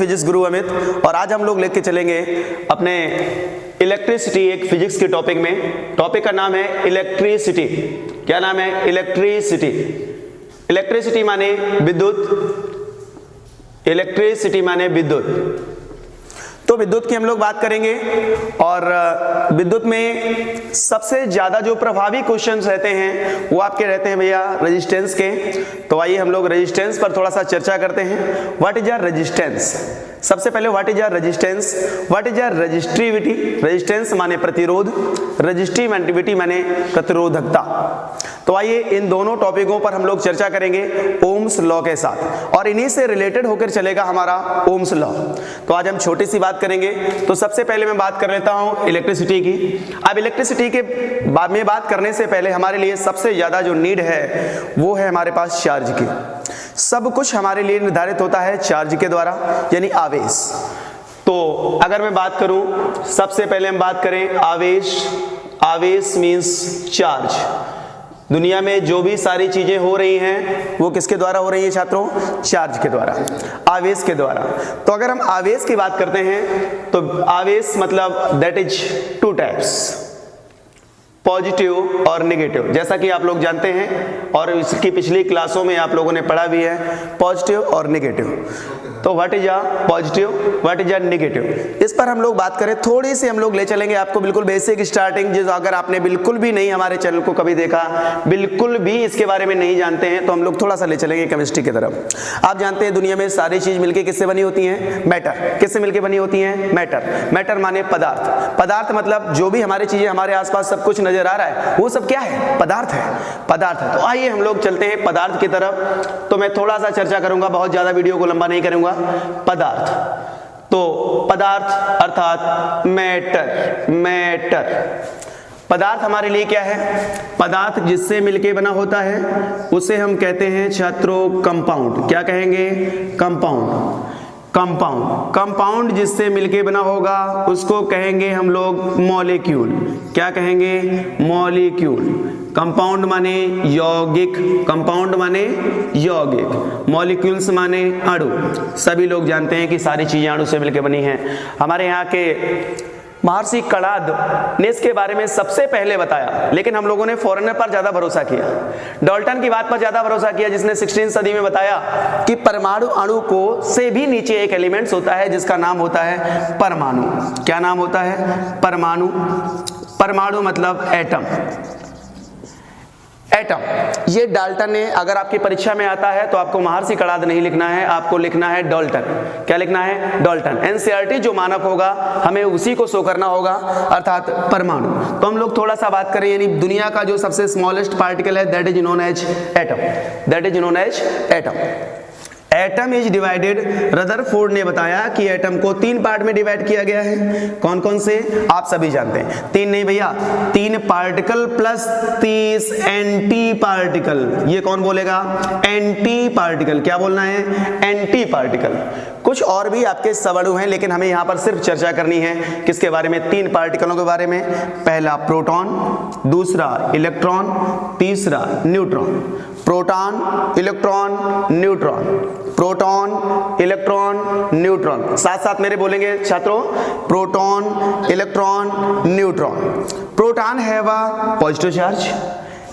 Physics गुरु अमित, और आज हम लोग लेके चलेंगे अपने इलेक्ट्रिसिटी एक फिजिक्स के टॉपिक में। टॉपिक का नाम है इलेक्ट्रिसिटी। क्या नाम है? इलेक्ट्रिसिटी। इलेक्ट्रिसिटी माने विद्युत, इलेक्ट्रिसिटी माने विद्युत। तो विद्युत की हम लोग बात करेंगे, और विद्युत में सबसे ज्यादा जो प्रभावी क्वेश्चंस रहते हैं वो आपके रहते हैं भैया रेजिस्टेंस के। तो आइए हम लोग रेजिस्टेंस पर थोड़ा सा चर्चा करते हैं। What is our resistance? सबसे पहले what is our resistance, what is our resistivity. Resistance माने प्रतिरोध, रजिस्टिविटी माने प्रतिरोधकता। तो आइए इन दोनों टॉपिकों पर हम लोग चर्चा करेंगे ओम्स लॉ के साथ, और इन्हीं से रिलेटेड होकर चलेगा हमारा ओम्स लॉ। तो आज हम छोटी सी बात करेंगे। तो सबसे पहले मैं बात कर लेता हूं इलेक्ट्रिसिटी की। अब इलेक्ट्रिसिटी के बाद में बात करने से पहले हमारे लिए सबसे ज्यादा जो नीड है वो है हमारे पास चार्ज की। सब कुछ हमारे लिए निर्धारित होता है चार्ज के द्वारा, यानी आवेश। तो अगर मैं बात करूं, सबसे पहले हम बात करें आवेश। आवेश मीन्स चार्ज। दुनिया में जो भी सारी चीजें हो रही हैं वो किसके द्वारा हो रही है छात्रों? चार्ज के द्वारा, आवेश के द्वारा। तो अगर हम आवेश की बात करते हैं तो आवेश मतलब that is two types, positive और नेगेटिव। जैसा कि आप लोग जानते हैं और इसकी पिछली क्लासों में आप लोगों ने पढ़ा भी है, पॉजिटिव और नेगेटिव। तो what is a positive, what is a negative, इस पर हम लोग बात करें। थोड़ी सी हम लोग ले चलेंगे आपको बिल्कुल बेसिक स्टार्टिंग, जिस अगर आपने बिल्कुल भी नहीं हमारे चैनल को कभी देखा, बिल्कुल भी इसके बारे में नहीं जानते हैं, तो हम लोग थोड़ा सा ले चलेंगे केमिस्ट्री की तरफ। आप जानते हैं दुनिया में सारी चीज मिलकर किससे बनी होती है? मैटर। किससे मिलकर बनी होती है? मैटर। मैटर माने पदार्थ। पदार्थ मतलब जो भी हमारी चीजें हमारे आसपास सब कुछ नजर आ रहा है वो सब क्या है? पदार्थ है। पदार्थ है। तो आइए हम लोग चलते हैं पदार्थ की तरफ। तो मैं थोड़ा सा चर्चा करूंगा, बहुत ज्यादा वीडियो को लंबा नहीं करूंगा। पदार्थ, तो पदार्थ अर्थात मैटर। मैटर पदार्थ हमारे लिए क्या है? पदार्थ जिससे मिलके बना होता है उसे हम कहते हैं छात्रों कंपाउंड। क्या कहेंगे? कंपाउंड। कंपाउंड, कंपाउंड जिससे मिलके बना होगा उसको कहेंगे हम लोग मॉलिक्यूल। क्या कहेंगे? मॉलिक्यूल। कंपाउंड माने यौगिक, कंपाउंड माने यौगिक, मॉलिक्यूल्स माने अणु। सभी लोग जानते हैं कि सारी चीजें अणु से मिलकर बनी हैं। हमारे यहाँ के महर्षि कणाद ने इसके बारे में सबसे पहले बताया, लेकिन हम लोगों ने फॉरेनर पर ज्यादा भरोसा किया, डाल्टन की बात पर ज्यादा भरोसा किया, जिसने 16वीं सदी में बताया कि परमाणु अणु को से भी नीचे एक एलिमेंट्स होता है जिसका नाम होता है परमाणु। क्या नाम होता है? परमाणु। परमाणु मतलब एटम। एटम, ये डाल्टन ने, अगर आपकी परीक्षा में आता है तो आपको महर्षि कणाद नहीं लिखना है, आपको लिखना है डाल्टन। क्या लिखना है? डाल्टन। एनसीईआरटी जो मानक होगा हमें उसी को शो करना होगा, अर्थात परमाणु। तो हम लोग थोड़ा सा बात करें, यानी दुनिया का जो सबसे स्मॉलेस्ट पार्टिकल है that is known as atom. That is known as atom. Atom is divided, Rutherford ने बताया कि एटम को 3 पार्ट में डिवाइड किया गया है। कौन कौन से? आप सभी जानते हैं। 3 नहीं भैया, 3 पार्टिकल प्लस 30 एंटी पार्टिकल। ये कौन बोलेगा? Anti particle. क्या बोलना है? Anti particle. कुछ और भी आपके सवाल हैं, लेकिन हमें यहां पर सिर्फ चर्चा करनी है किसके बारे में? 3 पार्टिकलों के बारे में। पहला प्रोटॉन, दूसरा इलेक्ट्रॉन, तीसरा neutron. Proton, electron, neutron. Proton, electron, neutron. साथ साथ मेरे बोलेंगे छात्रों, proton, electron, neutron. Proton have a positive charge,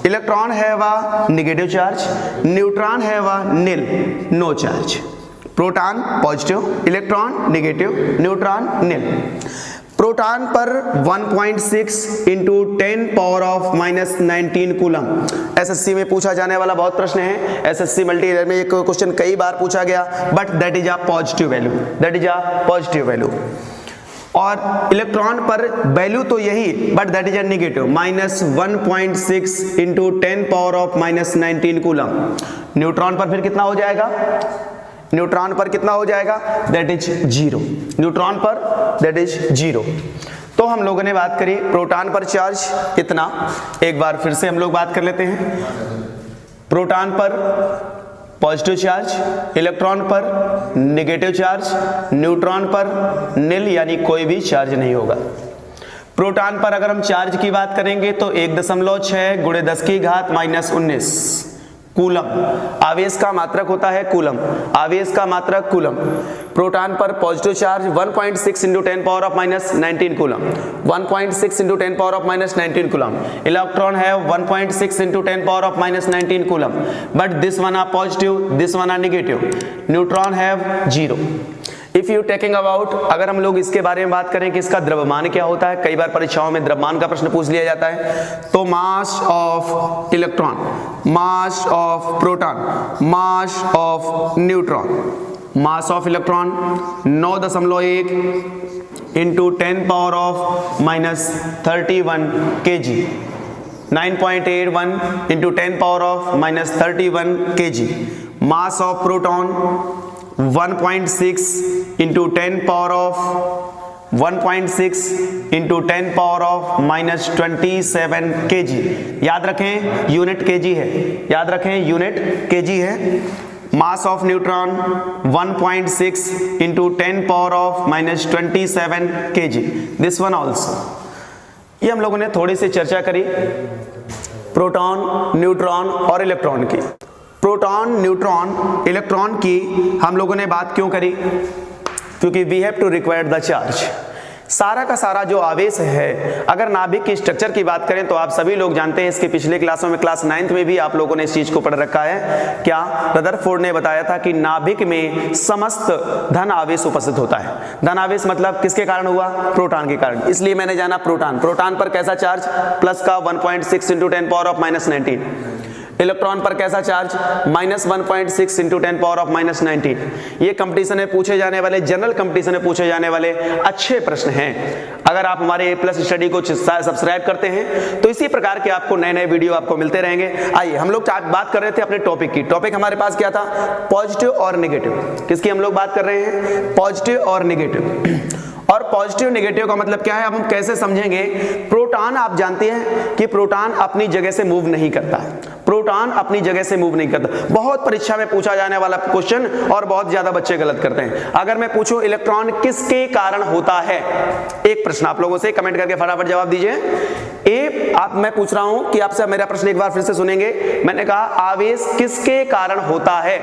electron have a negative charge, neutron have a nil, no charge. Proton positive, electron negative, neutron nil. Proton पर 1.6 into 10 power of -19 coulomb. SSC में पूछा जाने वाला बहुत प्रश्न है, SSC multi year में एक क्वेश्चन कई बार पूछा गया, but that is a positive value. That is a positive value. और इलेक्ट्रॉन पर वैल्यू तो यही, but that is a negative, -1.6 into 10 power of -19 coulomb. Neutron पर फिर कितना हो जाएगा? न्यूट्रॉन पर कितना हो जाएगा? That is 0। न्यूट्रॉन पर दैट इज 0। तो हम लोगों ने बात करी प्रोटॉन पर चार्ज कितना, एक बार फिर से हम लोग बात कर लेते हैं। प्रोटॉन पर पॉजिटिव चार्ज, इलेक्ट्रॉन पर नेगेटिव चार्ज, न्यूट्रॉन पर निल यानी कोई भी चार्ज नहीं होगा। प्रोटॉन पर अगर हम चार्ज की बात करेंगे तो 1.6 × 10⁻⁻19 कूलम। आवेश का मात्रक होता है कूलम, आवेश का मात्रक कूलम। प्रोटॉन पर positive charge 1.6 into 10 power of minus 19 coulomb, 1.6 into 10 power of minus 19 coulomb. Electron है 1.6 into 10 power of minus 19 coulomb, but this one are positive, this one are negative. Neutron have 0. If you taking about, अगर हम लोग इसके बारे में बात करें कि इसका द्रव्यमान क्या होता है, कई बार परीक्षाओं में द्रव्यमान का प्रश्न पूछ लिया जाता है. तो mass of electron, mass of proton, mass of neutron. Mass of electron 9.1 into 10 power of minus 31 kg, 9.81 into 10 power of minus 31 kg. Mass of proton 1.6 into 10 power of 1.6 into 10 power of minus 27 kg. याद रखें unit kg है, याद रखें unit kg है. Mass of neutron 1.6 into 10 power of minus 27 kg. This one also. ये हम लोगों ने थोड़ी सी चर्चा करी प्रोटॉन, न्यूट्रॉन और इलेक्ट्रॉन की. प्रोटॉन, न्यूट्रॉन, इलेक्ट्रॉन की हम लोगों ने बात क्यों करी? क्योंकि we have to require the charge. सारा का सारा जो आवेश है, अगर नाभिक की स्ट्रक्चर की बात करें तो आप सभी लोग जानते हैं, इसके पिछले क्लासों में क्लास 9th में भी आप लोगों ने इस चीज को पढ़ रखा है. क्या रदरफोर्ड ने बताया था कि नाभिक में समस्त धन आवेश उपस्थित होता है. धन आवेश मतलब किसके कारण हुआ? प्रोटॉन के कारण. इसलिए मैंने जाना प्रोटॉन. प्रोटॉन पर कैसा चार्ज? प्लस का 1.6 into 10 power of minus 19. Electron पर कैसा charge? Minus 1.6 into 10 power of minus 19. ये कंपटीशन में पूछे जाने वाले, जनरल कंपटीशन में पूछे जाने वाले अच्छे प्रश्न हैं. अगर आप हमारे A+ स्टडी को सब्सक्राइब करते हैं तो इसी प्रकार के आपको नए नए वीडियो आपको मिलते रहेंगे. आइए हम लोग बात कर रहे थे अपने टॉपिक की. टॉपिक हमारे पास क्या था? पॉजिटिव और नेगेटिव. किसकी हम लोग बात कर रहे हैं? पॉजिटिव और नेगेटिव. और पॉजिटिव नेगेटिव का मतलब क्या है, अब हम कैसे समझेंगे? प्रोटॉन आप जानते हैं कि प्रोटॉन अपनी जगह से मूव नहीं करता. प्रोटॉन अपनी जगह से मूव नहीं करता. बहुत परीक्षा में पूछा जाने वाला क्वेश्चन और बहुत ज्यादा बच्चे गलत करते हैं. अगर मैं पूछूं इलेक्ट्रॉन किसके कारण होता है, एक प्रश्न आप लोगों से कमेंट करके फटाफट जवाब दीजिए. मैं पूछ रहा हूं कि आपसे मेरा प्रश्न एक बार फिर से सुनेंगे. मैंने कहा आवेश किसके कारण होता है?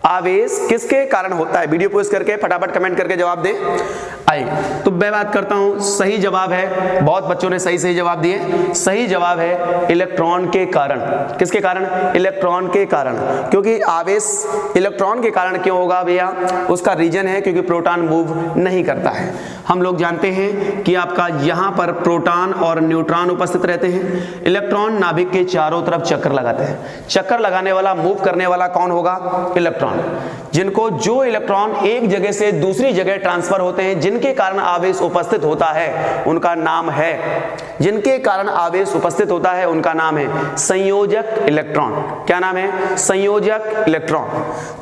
आवेश किसके कारण होता है? वीडियो पॉज करके फटाफट कमेंट करके जवाब दे. आइए तो मैं बात करता हूं. सही जवाब है, बहुत बच्चों ने सही जवाब दिए. सही जवाब है इलेक्ट्रॉन के कारण. किसके कारण? इलेक्ट्रॉन के कारण. क्योंकि आवेश इलेक्ट्रॉन के कारण क्यों होगा भैया? उसका रीजन है क्योंकि प्रोटॉन मूव नहीं करता है. हम लोग जानते हैं कि आपका यहां पर प्रोटॉन और न्यूट्रॉन उपस्थित रहते हैं. इलेक्ट्रॉन नाभिक के चारों तरफ चक्कर लगाते हैं. चक्कर लगाने वाला, मूव करने वाला कौन होगा? इलेक्ट्रॉन. जिनको जो इलेक्ट्रॉन एक जगह से दूसरी जगह ट्रांसफर होते हैं, जिनके कारण आवेश उपस्थित होता है, उनका नाम है, जिनके कारण आवेश उपस्थित होता है उनका नाम है संयोजक इलेक्ट्रॉन. क्या नाम है? संयोजक इलेक्ट्रॉन.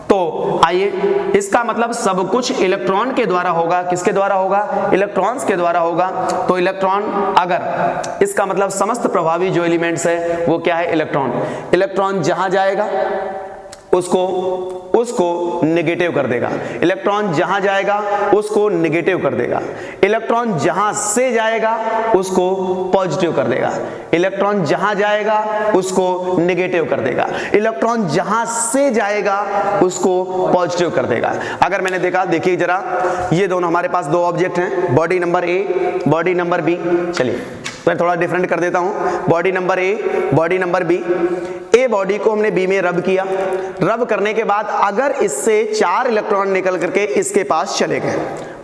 तो आइए, इसका मतलब सब कुछ इलेक्ट्रॉन के द्वारा होगा. किसके द्वारा होगा? इलेक्ट्रॉन्स के द्वारा होगा. तो इलेक्ट्रॉन, अगर इसका मतलब समस्त प्रभावी जो एलिमेंट्स है वो क्या है? इलेक्ट्रॉन. इलेक्ट्रॉन जहां जाएगा उसको नेगेटिव कर देगा. इलेक्ट्रॉन जहां जाएगा उसको नेगेटिव कर देगा. इलेक्ट्रॉन जहां से जाएगा उसको पॉजिटिव कर देगा. इलेक्ट्रॉन जहां जाएगा उसको नेगेटिव कर देगा. इलेक्ट्रॉन जहां से जाएगा उसको पॉजिटिव कर देगा. अगर मैंने देखा, देखिए जरा, ये दोनों हमारे पास दो ऑब्जेक्ट हैं, body number A, body number B. चलिए मैं थोड़ा डिफरेंट कर देता हूं. Body number A, body number B. A body को हमने बी में रब किया. रब करने के बाद अगर इससे 4 इलेक्ट्रॉन निकल करके इसके पास चले गए,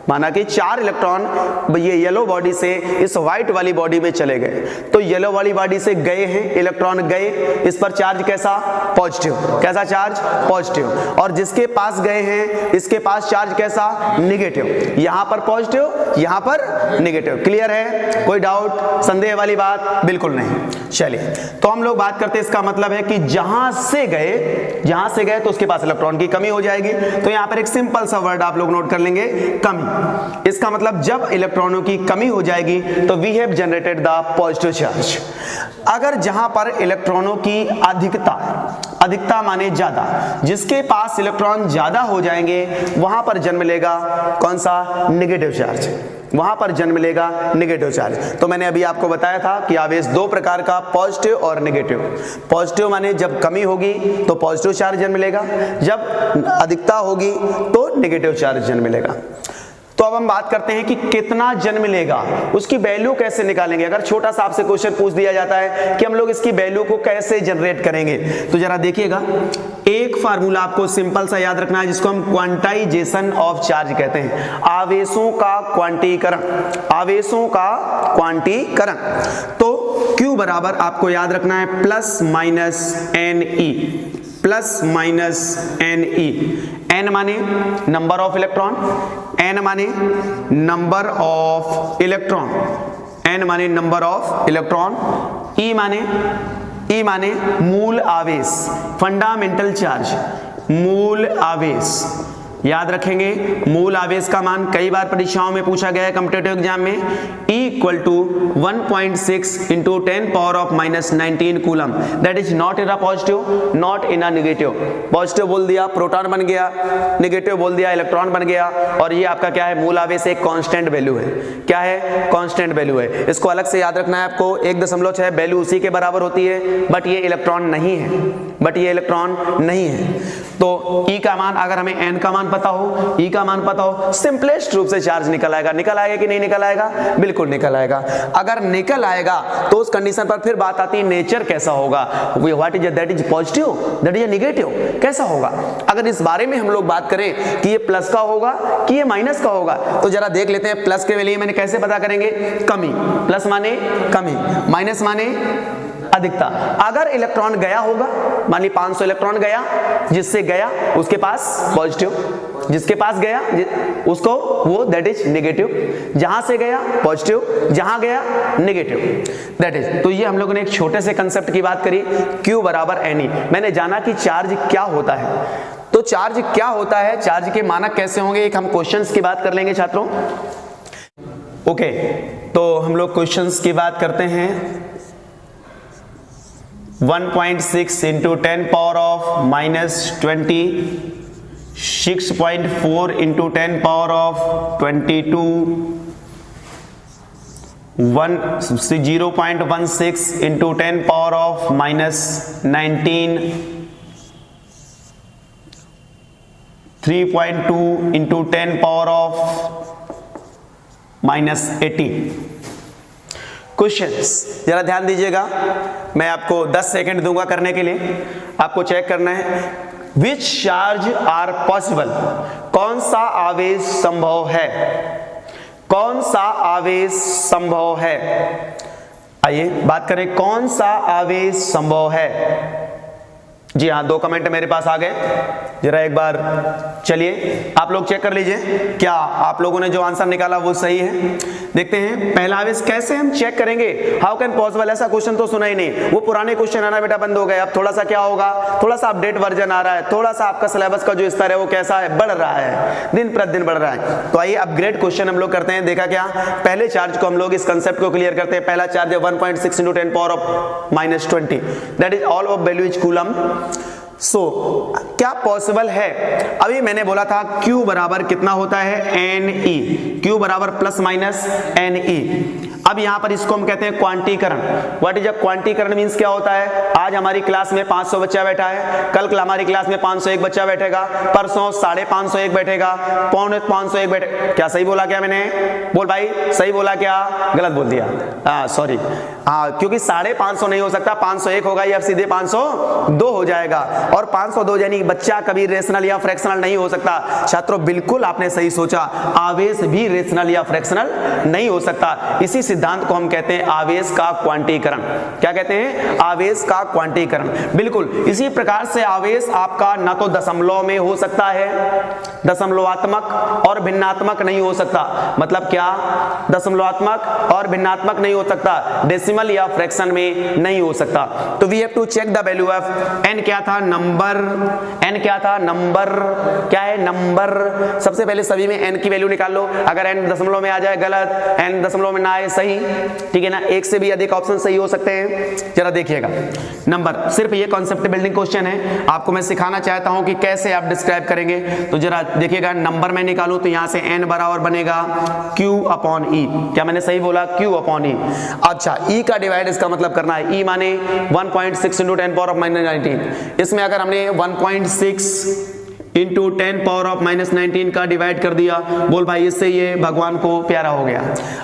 माना कि 4 इलेक्ट्रॉन ये येलो बॉडी से इस व्हाइट वाली बॉडी में चले गए, तो येलो वाली बॉडी से गए हैं इलेक्ट्रॉन, गए, इस पर चार्ज कैसा? पॉजिटिव. कैसा चार्ज? पॉजिटिव. और जिसके पास गए हैं इसके पास चार्ज कैसा? नेगेटिव. यहां पर पॉजिटिव, यहां पर नेगेटिव. क्लियर है? कोई डाउट, संदेह वाली बात? बिल्कुल नहीं. चलिए तो हम लोग बात करते हैं. इसका मतलब है कि जहां से गए तो उसके पास इलेक्ट्रॉन की कमी हो जाएगी. तो यहां पर एक सिंपल सा वर्ड आप लोग नोट कर लेंगे, कमी. इसका मतलब जब इलेक्ट्रॉनों की कमी हो जाएगी तो we have generated the positive charge. अगर जहां पर इलेक्ट्रॉनों की अधिकता माने ज्यादा, जिसके पास इलेक्ट्रॉन ज्यादा हो जाएंगे वहां पर जन्म लेगा कौन सा? Negative charge. वहां पर जन्म लेगा नेगेटिव चार्ज। तो मैंने अभी आपको बताया था कि आवेश दो प्रकार का, पॉजिटिव और नेगेटिव। पॉजिटिव माने जब कमी होगी तो पॉजिटिव चार्ज जन्म लेगा, जब अधिकता होगी तो नेगेटिव चार्ज जन्म लेगा। तो अब हम बात करते हैं कि कितना जन्म लेगा, उसकी वैल्यू कैसे निकालेंगे। अगर छोटा सा आपसे क्वेश्चन पूछ दिया जाता है कि हम लोग इसकी वैल्यू को कैसे जनरेट करेंगे, तो जरा देखिएगा, एक फार्मूला आपको सिंपल सा याद रखना है जिसको हम क्वांटाइजेशन ऑफ चार्ज कहते हैं, आवेशों का क्वांटीकरण, आवेशों का क्वांटीकरण। तो Q बराबर आपको याद रखना है plus minus N E, plus minus N E. N माने नंबर ऑफ इलेक्ट्रॉन, एन माने नंबर ऑफ इलेक्ट्रॉन, एन माने नंबर ऑफ इलेक्ट्रॉन, ई माने मूल आवेश, फंडामेंटल चार्ज, मूल आवेश। याद रखेंगे मूल आवेश का मान कई बार परीक्षाओं में पूछा गया है कॉम्पिटिटिव एग्जाम में, E equal to 1.6 into 10 power of -19 coulomb. That is not in a positive, not in a negative. Positive बोल दिया प्रोटॉन बन गया, नेगेटिव बोल दिया इलेक्ट्रॉन बन गया, और ये आपका क्या है, मूल आवेश एक कांस्टेंट वैल्यू है। क्या है, कांस्टेंट वैल्यू है। इसको अलग से याद रखना है आपको, 1.6 वैल्यू उसी के बराबर होती है, बट ये इलेक्ट्रॉन नहीं है, बट ये इलेक्ट्रॉन नहीं है। तो E का मान, अगर हमें N का मान पता हो, E का मान पता हो, सिंपलेस्ट रूप से चार्ज निकल आएगा। निकल आएगा कि नहीं निकल आएगा? बिल्कुल निकल आएगा। अगर निकल आएगा तो उस कंडीशन पर फिर बात आती है नेचर कैसा होगा, what is that is positive, that is negative, कैसा होगा। अगर इस बारे में हम लोग बात करें कि ये प्लस का होगा कि ये माइनस का होगा, तो जरा देख लेते हैं प्लस के वैल्यू मैंने कैसे पता करेंगे, कमी, प्लस माने कमी, माइनस माने अधिकता। अगर इलेक्ट्रॉन गया होगा, मान ली 500 इलेक्ट्रॉन गया, जिससे गया उसके पास पॉजिटिव, जिसके पास गया उसको वो दैट इज नेगेटिव, जहां से गया पॉजिटिव, जहां गया नेगेटिव, दैट इज। तो ये हम लोगों ने एक छोटे से कंसेप्ट की बात करी, Q बराबर NE। मैंने जाना कि चार्ज क्या होता है, तो चार्ज क्या होता है, चार्ज के मानक कैसे होंगे, एक हम क्वेश्चंस की बात कर लेंगे छात्रों। ओके, तो हम लोग क्वेश्चंस की बात करते हैं। 1.6 into 10 power of -20, 6.4 into 10 power of 22, 0.16 into 10 power of -19, 3.2 into 10 power of -18। Questions जरा ध्यान दीजिएगा, मैं आपको 10 सेकंड दूंगा करने के लिए, आपको चेक करना है। विच चार्ज आर पॉसिबल, कौन सा आवेश संभव है, कौन सा आवेश संभव है। आइए बात करें कौन सा आवेश संभव है। जी हाँ, 2 कमेंट मेरे पास आ गए, जरा एक बार चलिए आप लोग चेक कर लीजिए क्या आप लोगों ने जो आंसर निकाला वो सही है। देखते हैं पहला आवेश कैसे हम चेक करेंगे, हाउ कैन पॉसिबल, ऐसा क्वेश्चन तो सुना ही नहीं, वो पुराने क्वेश्चन आना बेटा बंद हो गए। अब थोड़ा सा क्या होगा, थोड़ा सा अपडेट वर्जन आ रहा है, थोड़ा सा आपका सिलेबस का जो स्तर है वो कैसा है, बढ़ रहा है, दिन प्रतिदिन बढ़ रहा है। तो आइए अपग्रेड क्वेश्चन हम लोग करते हैं। देखा क्या, पहले चार्ज को हम लोग इस कंसेप्ट को क्लियर करते हैं। पहला चार्ज है 1.6 into 10 power of -20, that is all of value is coulomb. So क्या पॉसिबल है, अभी मैंने बोला था Q बराबर कितना होता है, NE, Q बराबर प्लस माइनस NE। अब यहां पर इसको हम कहते हैं क्वांटीकरण। व्हाट इज अ क्वांटीकरण मींस क्या होता है, आज हमारी क्लास में 500 बच्चा बैठा है, कल हमारी क्लास में 501 बच्चा बैठेगा, परसों 550 बैठेगा, 501 बैठे, क्या सही बोला क्या मैंने, बोल भाई सही बोला क्या, गलत बोल दिया, हाँ सॉरी, हाँ क्योंकि 550 नहीं हो सकता, 501 होगा या सीधे 502 हो जाएगा, और 502 यानी बच्चा कभी रेशनल या फ्रैक्शनल नहीं हो सकता। छात्रों बिल्कुल आपने सही सोचा, आवेश भी रेशनल या फ्रैक्शनल नहीं हो सकता। इसी सिद्धांत को हम कहते हैं आवेश का क्वांटीकरण। क्या कहते हैं, आवेश का क्वांटीकरण। बिल्कुल इसी प्रकार से आवेश आपका ना तो दशमलव में हो सकता है, दशमलवात्मक और भिन्नात्मक नहीं हो सकता। मतलब क्या, दशमलवात्मक और भिन्नात्मक नहीं हो सकता, डेसिमल या फ्रैक्शन में नहीं हो सकता। तो we have to check the value of n। क्या था, नंबर, n क्या था, नंबर, क्या है नंबर। सबसे पहले सभी में n की वैल्यू निकाल लो, अगर n दशमलव में आ जाए गलत, n दशमलव में ना आए सही, सही, ठीक है ना, एक से भी अधिक ऑप्शन सही हो सकते हैं। जरा देखिएगा नंबर, सिर्फ ये कॉन्सेप्ट बिल्डिंग क्वेश्चन है, आपको मैं सिखाना चाहता हूं कि कैसे आप डिस्क्राइब करेंगे। तो जरा देखिएगा, नंबर मैं निकालूं तो यहां से n बराबर बनेगा q अपॉन ई। क्या मैंने सही बोला? q अपॉन ई। अच्छा, e का डिवाइड इसका मतलब करना है, e माने 1.6 इंटू 10 पावर ऑफ -19। इसमें अगर हमने 1.6 इंटू 10 पावर ऑफ -19 का डिवाइड कर दिया, बोल भाई इससे ये भगवान को प्यारा हो गया।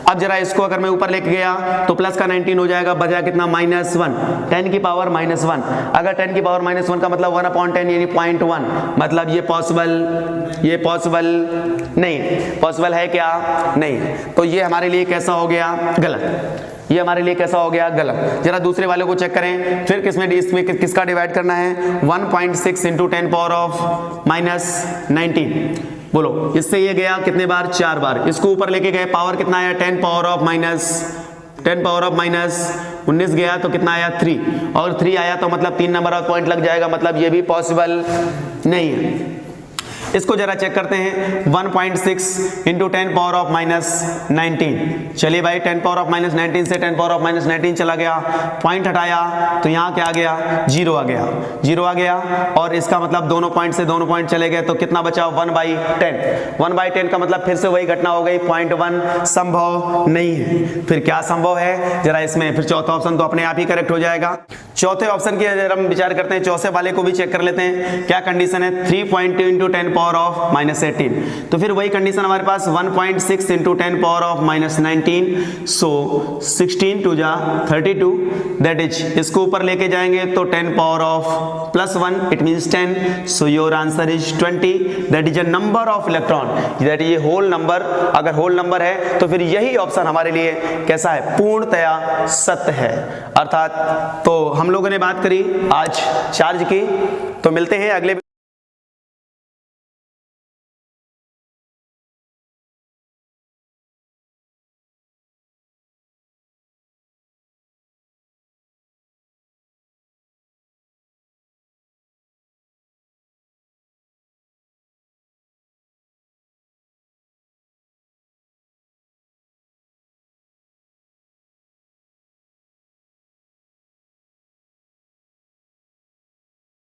अब जरा इसको अगर मैं ऊपर लेके गया तो प्लस का 19 हो जाएगा, बचा कितना? -1, 10 की पावर -1। अगर 10 की पावर -1 का मतलब 1/10 यानी 0.1, मतलब ये पॉसिबल नहीं। पॉसिबल है क्या? नहीं। तो ये हमारे लिए कैसा हो गया? गलत। ये हमारे लिए कैसा हो गया? गलत। जरा दूसरे वाले को चेक करें, फिर इसमें किसका डिवाइड करना है? 1.6 इंटू 10 पावर ऑफ -19। बोलो, इससे ये गया कितने बार? 4 बार। इसको ऊपर लेके गए, पावर कितना आया? 10 पावर ऑफ -19 गया तो कितना आया? 3। और 3 आया तो मतलब 3 नंबर ऑफ पॉइंट लग जाएगा, मतलब ये भी पॉसिबल नहीं है। इसको जरा चेक करते हैं, 1.6 इंटू 10 पावर ऑफ -19। चलिए भाई, 10 पावर ऑफ -19 से 10 पावर ऑफ -19 चला गया, पॉइंट हटाया तो यहाँ क्या आ गया? 0 आ गया। 0 आ गया और इसका मतलब दोनों पॉइंट से दोनों पॉइंट चले गए तो कितना बचा? 1/10। 1/10 का मतलब फिर से वही घटना हो गई, 0.1 संभव नहीं है। फिर क्या संभव है? जरा इसमें फिर चौथा ऑप्शन तो अपने आप ही करेक्ट हो जाएगा। चौथे ऑप्शन की अगर हम विचार करते हैं, चौथे वाले को भी चेक कर लेते हैं, क्या कंडीशन है? 3.2 इंटू 10 पावर ऑफ -18। तो फिर वही कंडीशन हमारे पास 1.6 इंटू 10 पावर ऑफ -19। सो 16 टू जा 32, दैट इज, इसको ऊपर लेके जाएंगे तो 10 power of +1, it means 10। So your answer is 20, that is a number of electron, that ये होल नंबर। अगर होल नंबर है तो फिर यही ऑप्शन हमारे लिए कैसा है? पूर्णतया सत्य है। अर्थात तो हम लोगों ने बात करी आज चार्ज की, तो मिलते हैं अगले